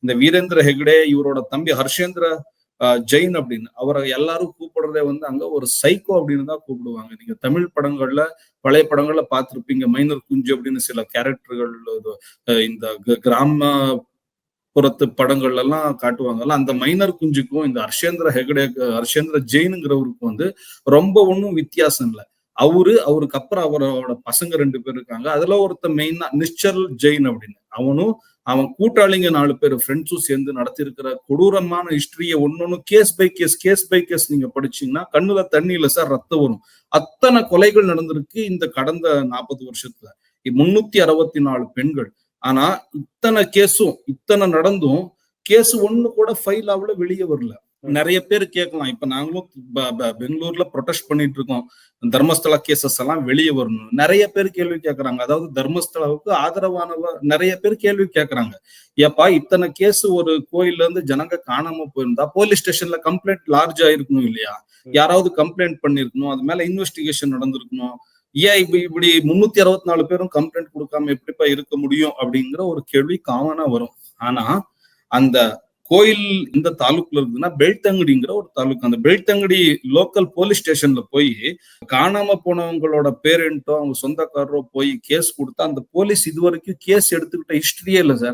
இந்த வீரேந்திர ஹெக்டே, இவரோட தம்பி ஹர்ஷேந்திர ஜெயின் அப்படின்னு அவரை எல்லாரும் கூப்பிடுறதே வந்து அங்க ஒரு சைக்கோ அப்படின்னு தான் கூப்பிடுவாங்க. நீங்க தமிழ் படங்கள்ல, பழைய படங்கள்ல பார்த்திருப்பீங்க. மைனர் குஞ்சு அப்படின்னு சில கேரக்டர்கள் இந்த கிராம புறத்து படங்கள்ல எல்லாம் காட்டுவாங்கல்ல, அந்த மைனர் குஞ்சுக்கும் இந்த ஹர்ஷேந்திர ஹெகடே, ஹர்ஷேந்திர ஜெயினுங்கிறவருக்கும் வந்து ரொம்ப ஒன்றும் வித்தியாசம் இல்லை. அவருக்கு அப்புறம் அவரோட பசங்க 2 பேர் இருக்காங்க. அதுல ஒருத்தன் மெயினா நிಶ್ಚல் ஜெயின் அப்படின்னு அவனும் அவன் கூட்டாளிங்க 4 பேர் ஃப்ரெண்ட்ஸும் சேர்ந்து நடத்திருக்கிற கொடூரமான ஹிஸ்டரிய ஒன்னொன்னு கேஸ் பை கேஸ் நீங்க படிச்சீங்கன்னா கண்ணுல தண்ணி இல்ல சார், ரத்தம் வரும். அத்தனை கொலைகள் நடந்திருக்கு இந்த கடந்த 40 வருஷத்துல. 364 பெண்கள். ஆனா இத்தனை நடந்தும் கேஸ் ஒண்ணு கூட ஃபைல் ஆகல, வெளியே வரல. நிறைய பேர் கேட்கலாம், இப்ப நாங்களும் பெங்களூர்ல ப்ரொடெஸ்ட் பண்ணிட்டு இருக்கோம், தர்மஸ்தலா கேசஸ் எல்லாம் வெளியே வரணும். நிறைய பேர் கேள்வி கேட்கறாங்க. அதாவது தர்மஸ்தலாவுக்கு ஆதரவானவ நிறைய பேர் கேள்வி கேட்கறாங்க. ஏப்பா இத்தனை கேஸ் ஒரு கோயில்ல இருந்து ஜனங்க காணாம போயிருந்தா போலீஸ் ஸ்டேஷன்ல கம்ப்ளைண்ட் லார்ஜ் ஆயிருக்கணும் இல்லையா? யாராவது கம்ப்ளைண்ட் பண்ணிருக்கணும், அது மேல இன்வெஸ்டிகேஷன் நடந்திருக்கணும். ஏன் இப்படி 364 பேரும் கம்ப்ளைண்ட் கொடுக்காம எப்படிப்பா இருக்க முடியும் அப்படிங்கிற ஒரு கேள்வி காமனா வரும். ஆனா அந்த கோயில் இந்த தாலுக்குல இருக்குன்னா பெல்தங்கடிங்கிற ஒரு தாலுக்கு. அந்த பெல்தங்கடி லோக்கல் போலீஸ் ஸ்டேஷன்ல போய் காணாம போனவங்களோட பேரண்டோ அவங்க சொந்தக்காரரோ போய் கேஸ் கொடுத்தா அந்த போலீஸ் இது வரைக்கும் கேஸ் எடுத்துக்கிட்ட ஹிஸ்டரியே இல்லை சார்.